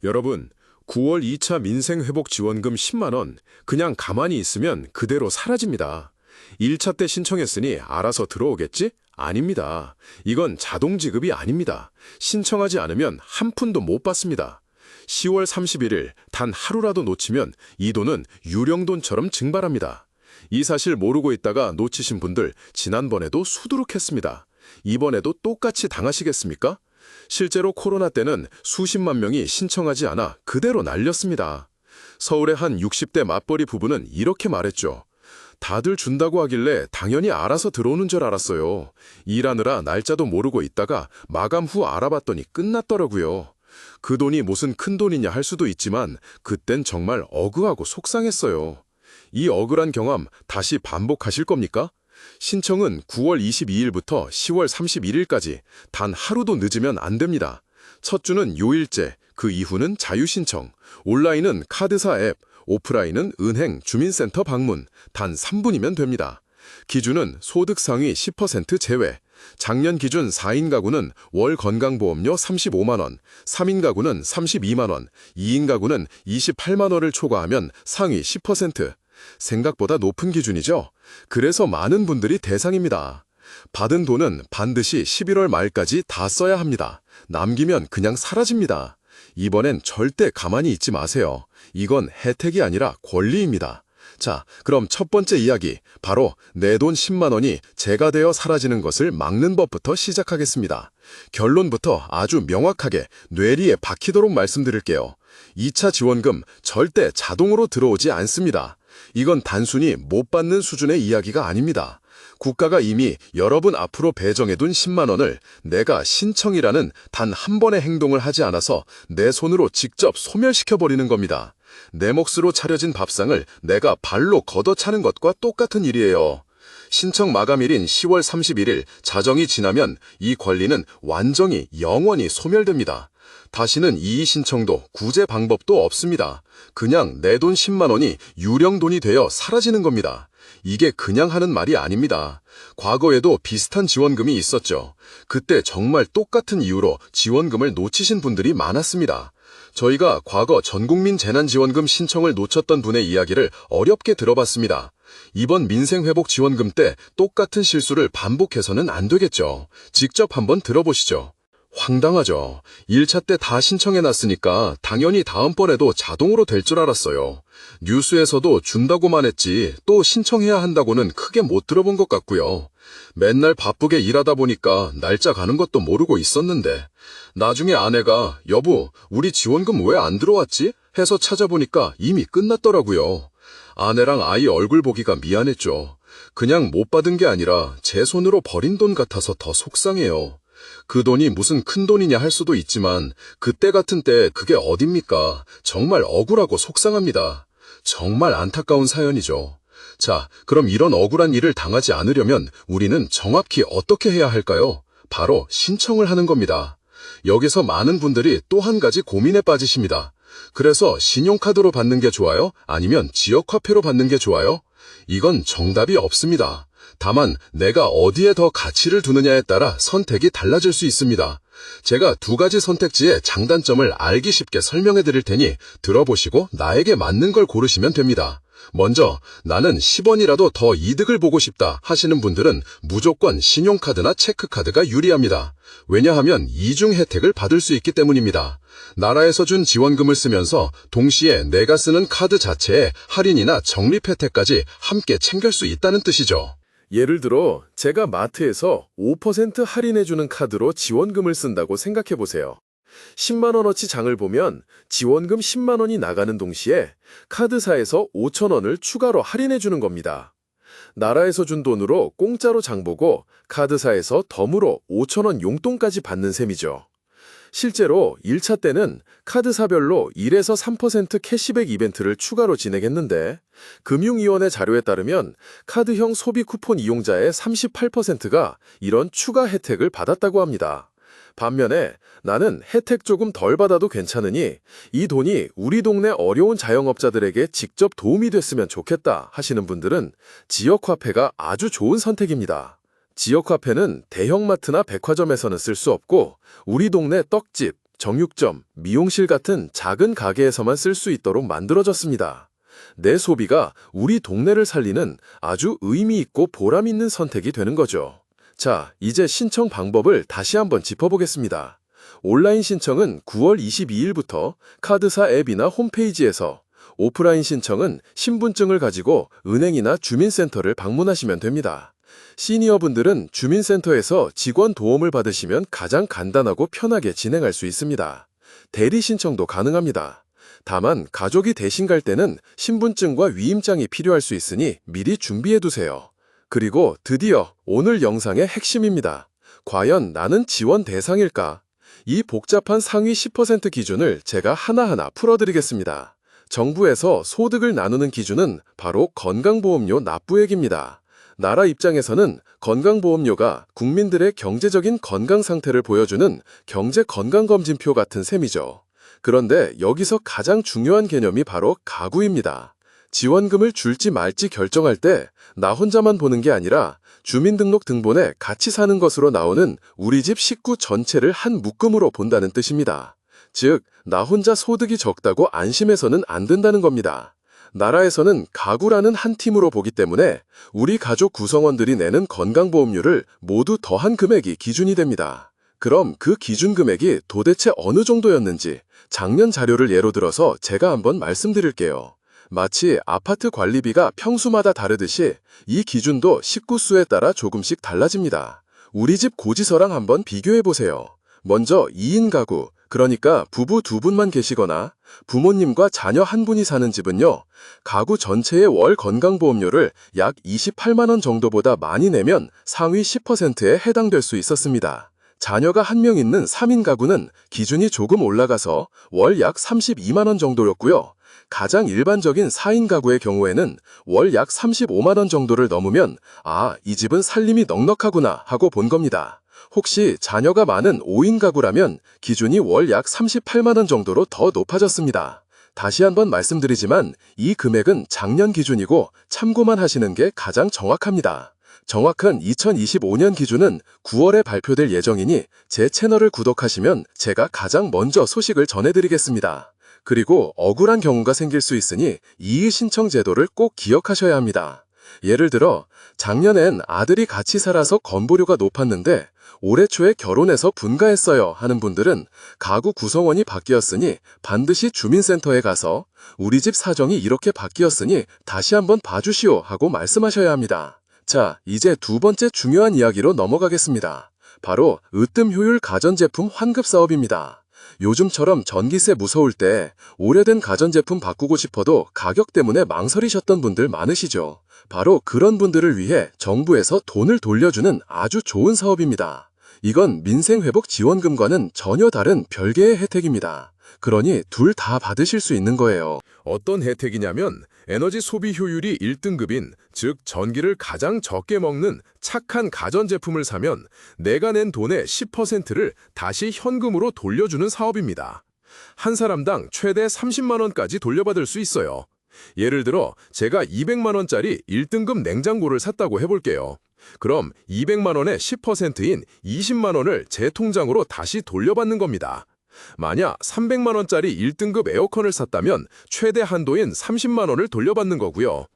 여러분, 9월 2차 민생회복지원금 10만 원 그냥 가만히 있으면 그대로 사라집니다. 1차 때 신청했으니 알아서 들어오겠지? 아닙니다. 이건 자동 지급이 아닙니다. 신청하지 않으면 한 푼도 못 받습니다. 10월 31일 단 하루라도 놓치면 이 돈은 유령돈처럼 증발합니다. 이 사실 모르고 있다가 놓치신 분들 지난번에도 수두룩했습니다. 이번에도 똑같이 당하시겠습니까? 실제로 코로나 때는 수십만 명이 신청하지 않아 그대로 날렸습니다. 서울의 한 60대 맞벌이 부부는 이렇게 말했죠. 다들 준다고 하길래 당연히 알아서 들어오는 줄 알았어요. 일하느라 날짜도 모르고 있다가 마감 후 알아봤더니 끝났더라고요. 그 돈이 무슨 큰 돈이냐 할 수도 있지만 그땐 정말 억울하고 속상했어요. 이 억울한 경험 다시 반복하실 겁니까? 신청은 9월 22일부터 10월 31일까지 단 하루도 늦으면 안 됩니다. 첫 주는 요일제, 그 이후는 자유신청, 온라인은 카드사 앱, 오프라인은 은행, 주민센터 방문, 단 3분이면 됩니다. 기준은 소득 상위 10% 제외, 작년 기준 4인 가구는 월 건강보험료 35만 원, 3인 가구는 32만 원, 2인 가구는 28만 원을 초과하면 상위 10%. 생각보다 높은 기준이죠. 그래서 많은 분들이 대상입니다. 받은 돈은 반드시 11월 말까지 다 써야 합니다. 남기면 그냥 사라집니다. 이번엔 절대 가만히 있지 마세요. 이건 혜택이 아니라 권리입니다. 자, 그럼 첫 번째 이야기, 바로 내 돈 10만 원이 제가 되어 사라지는 것을 막는 법부터 시작하겠습니다. 결론부터 아주 명확하게 뇌리에 박히도록 말씀드릴게요. 2차 지원금 절대 자동으로 들어오지 않습니다. 이건 단순히 못 받는 수준의 이야기가 아닙니다. 국가가 이미 여러분 앞으로 배정해둔 10만 원을 내가 신청이라는 단 한 번의 행동을 하지 않아서 내 손으로 직접 소멸시켜버리는 겁니다. 내 몫으로 차려진 밥상을 내가 발로 걷어차는 것과 똑같은 일이에요. 신청 마감일인 10월 31일 자정이 지나면 이 권리는 완전히 영원히 소멸됩니다. 다시는 이의 신청도 구제 방법도 없습니다. 그냥 내 돈 10만 원이 유령돈이 되어 사라지는 겁니다. 이게 그냥 하는 말이 아닙니다. 과거에도 비슷한 지원금이 있었죠. 그때 정말 똑같은 이유로 지원금을 놓치신 분들이 많았습니다. 저희가 과거 전국민 재난지원금 신청을 놓쳤던 분의 이야기를 어렵게 들어봤습니다. 이번 민생회복지원금 때 똑같은 실수를 반복해서는 안 되겠죠. 직접 한번 들어보시죠. 황당하죠. 1차 때 다 신청해놨으니까 당연히 다음번에도 자동으로 될 줄 알았어요. 뉴스에서도 준다고만 했지 또 신청해야 한다고는 크게 못 들어본 것 같고요. 맨날 바쁘게 일하다 보니까 날짜 가는 것도 모르고 있었는데 나중에 아내가 여보, 우리 지원금 왜 안 들어왔지? 해서 찾아보니까 이미 끝났더라고요. 아내랑 아이 얼굴 보기가 미안했죠. 그냥 못 받은 게 아니라 제 손으로 버린 돈 같아서 더 속상해요. 그 돈이 무슨 큰 돈이냐 할 수도 있지만 그때 같은 때 그게 어딥니까? 정말 억울하고 속상합니다. 정말 안타까운 사연이죠. 자, 그럼 이런 억울한 일을 당하지 않으려면 우리는 정확히 어떻게 해야 할까요? 바로 신청을 하는 겁니다. 여기서 많은 분들이 또 한 가지 고민에 빠지십니다. 그래서 신용카드로 받는 게 좋아요? 아니면 지역화폐로 받는 게 좋아요? 이건 정답이 없습니다. 다만 내가 어디에 더 가치를 두느냐에 따라 선택이 달라질 수 있습니다. 제가 두 가지 선택지의 장단점을 알기 쉽게 설명해 드릴 테니 들어보시고 나에게 맞는 걸 고르시면 됩니다. 먼저 나는 10원이라도 더 이득을 보고 싶다 하시는 분들은 무조건 신용카드나 체크카드가 유리합니다. 왜냐하면 이중 혜택을 받을 수 있기 때문입니다. 나라에서 준 지원금을 쓰면서 동시에 내가 쓰는 카드 자체에 할인이나 적립 혜택까지 함께 챙길 수 있다는 뜻이죠. 예를 들어 제가 마트에서 5% 할인해주는 카드로 지원금을 쓴다고 생각해보세요. 10만 원어치 장을 보면 지원금 10만 원이 나가는 동시에 카드사에서 5천 원을 추가로 할인해주는 겁니다. 나라에서 준 돈으로 공짜로 장 보고 카드사에서 덤으로 5천 원 용돈까지 받는 셈이죠. 실제로 1차 때는 카드사별로 1에서 3% 캐시백 이벤트를 추가로 진행했는데 금융위원회 자료에 따르면 카드형 소비 쿠폰 이용자의 38%가 이런 추가 혜택을 받았다고 합니다. 반면에 나는 혜택 조금 덜 받아도 괜찮으니 이 돈이 우리 동네 어려운 자영업자들에게 직접 도움이 됐으면 좋겠다 하시는 분들은 지역화폐가 아주 좋은 선택입니다. 지역화폐는 대형마트나 백화점에서는 쓸 수 없고 우리 동네 떡집, 정육점, 미용실 같은 작은 가게에서만 쓸 수 있도록 만들어졌습니다. 내 소비가 우리 동네를 살리는 아주 의미 있고 보람 있는 선택이 되는 거죠. 자, 이제 신청 방법을 다시 한번 짚어보겠습니다. 온라인 신청은 9월 22일부터 카드사 앱이나 홈페이지에서, 오프라인 신청은 신분증을 가지고 은행이나 주민센터를 방문하시면 됩니다. 시니어분들은 주민센터에서 직원 도움을 받으시면 가장 간단하고 편하게 진행할 수 있습니다. 대리 신청도 가능합니다. 다만 가족이 대신 갈 때는 신분증과 위임장이 필요할 수 있으니 미리 준비해두세요. 그리고 드디어 오늘 영상의 핵심입니다. 과연 나는 지원 대상일까? 이 복잡한 상위 10% 기준을 제가 하나하나 풀어드리겠습니다. 정부에서 소득을 나누는 기준은 바로 건강보험료 납부액입니다. 나라 입장에서는 건강보험료가 국민들의 경제적인 건강 상태를 보여주는 경제건강검진표 같은 셈이죠. 그런데 여기서 가장 중요한 개념이 바로 가구입니다. 지원금을 줄지 말지 결정할 때 나 혼자만 보는 게 아니라 주민등록 등본에 같이 사는 것으로 나오는 우리 집 식구 전체를 한 묶음으로 본다는 뜻입니다. 즉, 나 혼자 소득이 적다고 안심해서는 안 된다는 겁니다. 나라에서는 가구라는 한 팀으로 보기 때문에 우리 가족 구성원들이 내는 건강보험료를 모두 더한 금액이 기준이 됩니다. 그럼 그 기준 금액이 도대체 어느 정도였는지 작년 자료를 예로 들어서 제가 한번 말씀드릴게요. 마치 아파트 관리비가 평수마다 다르듯이 이 기준도 식구 수에 따라 조금씩 달라집니다. 우리 집 고지서랑 한번 비교해보세요. 먼저 2인 가구, 그러니까 부부 2분만 계시거나 부모님과 자녀 1분이 사는 집은요, 가구 전체의 월 건강보험료를 약 28만 원 정도보다 많이 내면 상위 10%에 해당될 수 있었습니다. 자녀가 1명 있는 3인 가구는 기준이 조금 올라가서 월 약 32만 원 정도였고요. 가장 일반적인 4인 가구의 경우에는 월 약 35만 원 정도를 넘으면 이 집은 살림이 넉넉하구나 하고 본 겁니다. 혹시 자녀가 많은 5인 가구라면 기준이 월 약 38만 원 정도로 더 높아졌습니다. 다시 한번 말씀드리지만 이 금액은 작년 기준이고 참고만 하시는 게 가장 정확합니다. 정확한 2025년 기준은 9월에 발표될 예정이니 제 채널을 구독하시면 제가 가장 먼저 소식을 전해드리겠습니다. 그리고 억울한 경우가 생길 수 있으니 이의 신청 제도를 꼭 기억하셔야 합니다. 예를 들어 작년엔 아들이 같이 살아서 건보료가 높았는데 올해 초에 결혼해서 분가했어요 하는 분들은 가구 구성원이 바뀌었으니 반드시 주민센터에 가서 우리 집 사정이 이렇게 바뀌었으니 다시 한번 봐주시오 하고 말씀하셔야 합니다. 자, 이제 두 번째 중요한 이야기로 넘어가겠습니다. 바로 으뜸 효율 가전제품 환급 사업입니다. 요즘처럼 전기세 무서울 때 오래된 가전제품 바꾸고 싶어도 가격 때문에 망설이셨던 분들 많으시죠. 바로 그런 분들을 위해 정부에서 돈을 돌려주는 아주 좋은 사업입니다. 이건 민생회복지원금과는 전혀 다른 별개의 혜택입니다. 그러니 둘 다 받으실 수 있는 거예요. 어떤 혜택이냐면 에너지 소비 효율이 1등급인, 즉 전기를 가장 적게 먹는 착한 가전제품을 사면 내가 낸 돈의 10%를 다시 현금으로 돌려주는 사업입니다. 한 사람당 최대 30만 원까지 돌려받을 수 있어요. 예를 들어 제가 200만 원짜리 1등급 냉장고를 샀다고 해볼게요. 그럼 200만 원의 10%인 20만 원을 제 통장으로 다시 돌려받는 겁니다. 만약 300만 원짜리 1등급 에어컨을 샀다면 최대 한도인 30만 원을 돌려받는 거고요.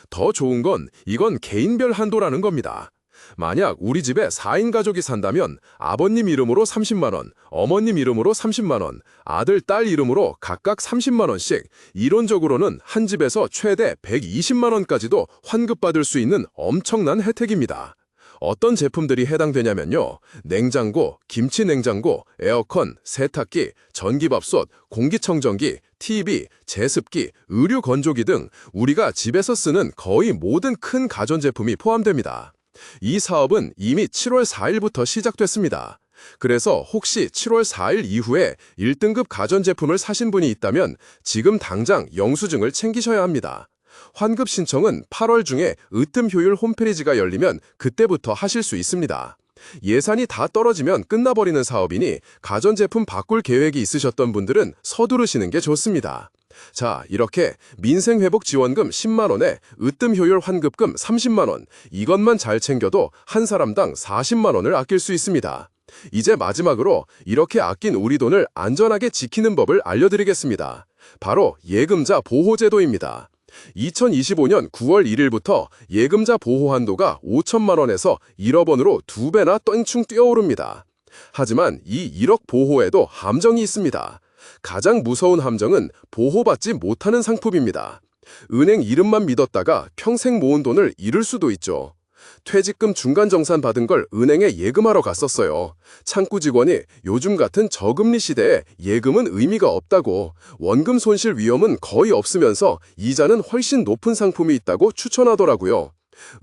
더 좋은 건 이건 개인별 한도라는 겁니다. 만약 우리 집에 4인 가족이 산다면 아버님 이름으로 30만 원, 어머님 이름으로 30만 원, 아들, 딸 이름으로 각각 30만 원씩, 이론적으로는 한 집에서 최대 120만 원까지도 환급받을 수 있는 엄청난 혜택입니다. 어떤 제품들이 해당되냐면요. 냉장고, 김치냉장고, 에어컨, 세탁기, 전기밥솥, 공기청정기, TV, 제습기, 의류건조기 등 우리가 집에서 쓰는 거의 모든 큰 가전제품이 포함됩니다. 이 사업은 이미 7월 4일부터 시작됐습니다. 그래서 혹시 7월 4일 이후에 1등급 가전제품을 사신 분이 있다면 지금 당장 영수증을 챙기셔야 합니다. 환급 신청은 8월 중에 으뜸 효율 홈페이지가 열리면 그때부터 하실 수 있습니다. 예산이 다 떨어지면 끝나버리는 사업이니 가전제품 바꿀 계획이 있으셨던 분들은 서두르시는 게 좋습니다. 자, 이렇게 민생회복지원금 10만 원에 으뜸 효율 환급금 30만 원, 이것만 잘 챙겨도 한 사람당 40만 원을 아낄 수 있습니다. 이제 마지막으로 이렇게 아낀 우리 돈을 안전하게 지키는 법을 알려드리겠습니다. 바로 예금자 보호제도입니다. 2025년 9월 1일부터 예금자 보호 한도가 5천만 원에서 1억 원으로 2배나 땡충 뛰어오릅니다. 하지만 이 1억 보호에도 함정이 있습니다. 가장 무서운 함정은 보호받지 못하는 상품입니다. 은행 이름만 믿었다가 평생 모은 돈을 잃을 수도 있죠. 퇴직금 중간정산 받은 걸 은행에 예금하러 갔었어요. 창구 직원이 요즘 같은 저금리 시대에 예금은 의미가 없다고, 원금 손실 위험은 거의 없으면서 이자는 훨씬 높은 상품이 있다고 추천하더라고요.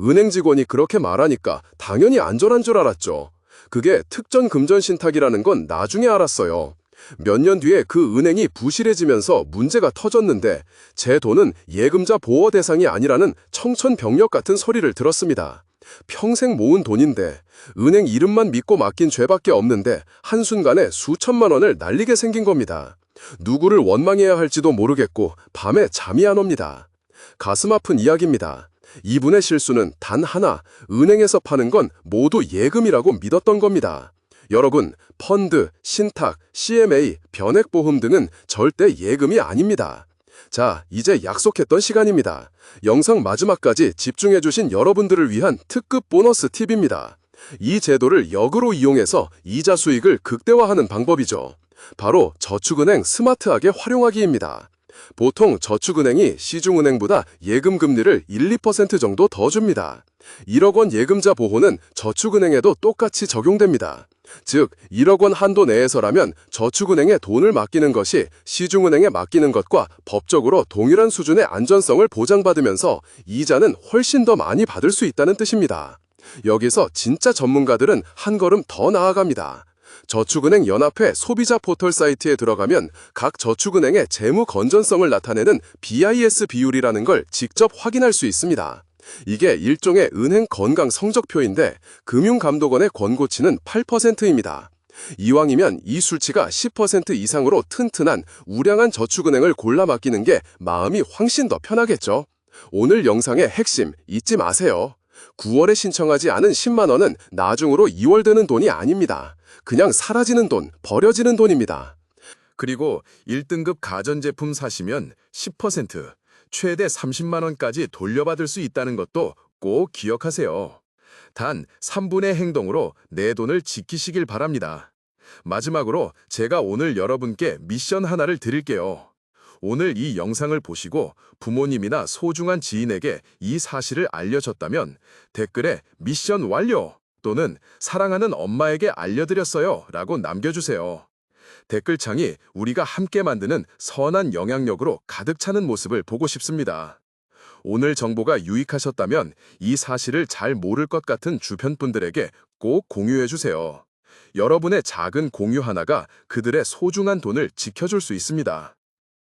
은행 직원이 그렇게 말하니까 당연히 안전한 줄 알았죠. 그게 특전 금전 신탁이라는 건 나중에 알았어요. 몇 년 뒤에 그 은행이 부실해지면서 문제가 터졌는데 제 돈은 예금자 보호 대상이 아니라는 청천벽력 같은 소리를 들었습니다. 평생 모은 돈인데 은행 이름만 믿고 맡긴 죄밖에 없는데 한순간에 수천만 원을 날리게 생긴 겁니다. 누구를 원망해야 할지도 모르겠고 밤에 잠이 안 옵니다. 가슴 아픈 이야기입니다. 이분의 실수는 단 하나, 은행에서 파는 건 모두 예금이라고 믿었던 겁니다. 여러분, 펀드, 신탁, CMA, 변액보험 등은 절대 예금이 아닙니다. 자, 이제 약속했던 시간입니다. 영상 마지막까지 집중해주신 여러분들을 위한 특급 보너스 팁입니다. 이 제도를 역으로 이용해서 이자 수익을 극대화하는 방법이죠. 바로 저축은행 스마트하게 활용하기입니다. 보통 저축은행이 시중은행보다 예금 금리를 1~2% 정도 더 줍니다. 1억 원 예금자 보호는 저축은행에도 똑같이 적용됩니다. 즉, 1억 원 한도 내에서라면 저축은행에 돈을 맡기는 것이 시중은행에 맡기는 것과 법적으로 동일한 수준의 안전성을 보장받으면서 이자는 훨씬 더 많이 받을 수 있다는 뜻입니다. 여기서 진짜 전문가들은 한 걸음 더 나아갑니다. 저축은행 연합회 소비자 포털 사이트에 들어가면 각 저축은행의 재무 건전성을 나타내는 BIS 비율이라는 걸 직접 확인할 수 있습니다. 이게 일종의 은행 건강 성적표인데 금융감독원의 권고치는 8%입니다. 이왕이면 이 수치가 10% 이상으로 튼튼한 우량한 저축은행을 골라 맡기는 게 마음이 훨씬 더 편하겠죠. 오늘 영상의 핵심 잊지 마세요. 9월에 신청하지 않은 10만 원은 나중으로 2월 되는 돈이 아닙니다. 그냥 사라지는 돈, 버려지는 돈입니다. 그리고 1등급 가전제품 사시면 10%, 최대 30만 원까지 돌려받을 수 있다는 것도 꼭 기억하세요. 단 3분의 행동으로 내 돈을 지키시길 바랍니다. 마지막으로 제가 오늘 여러분께 미션 하나를 드릴게요. 오늘 이 영상을 보시고 부모님이나 소중한 지인에게 이 사실을 알려줬다면 댓글에 미션 완료 또는 사랑하는 엄마에게 알려드렸어요 라고 남겨주세요. 댓글창이 우리가 함께 만드는 선한 영향력으로 가득 차는 모습을 보고 싶습니다. 오늘 정보가 유익하셨다면 이 사실을 잘 모를 것 같은 주변 분들에게 꼭 공유해주세요. 여러분의 작은 공유 하나가 그들의 소중한 돈을 지켜줄 수 있습니다.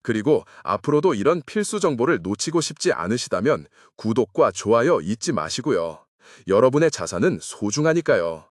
그리고 앞으로도 이런 필수 정보를 놓치고 싶지 않으시다면 구독과 좋아요 잊지 마시고요. 여러분의 자산은 소중하니까요.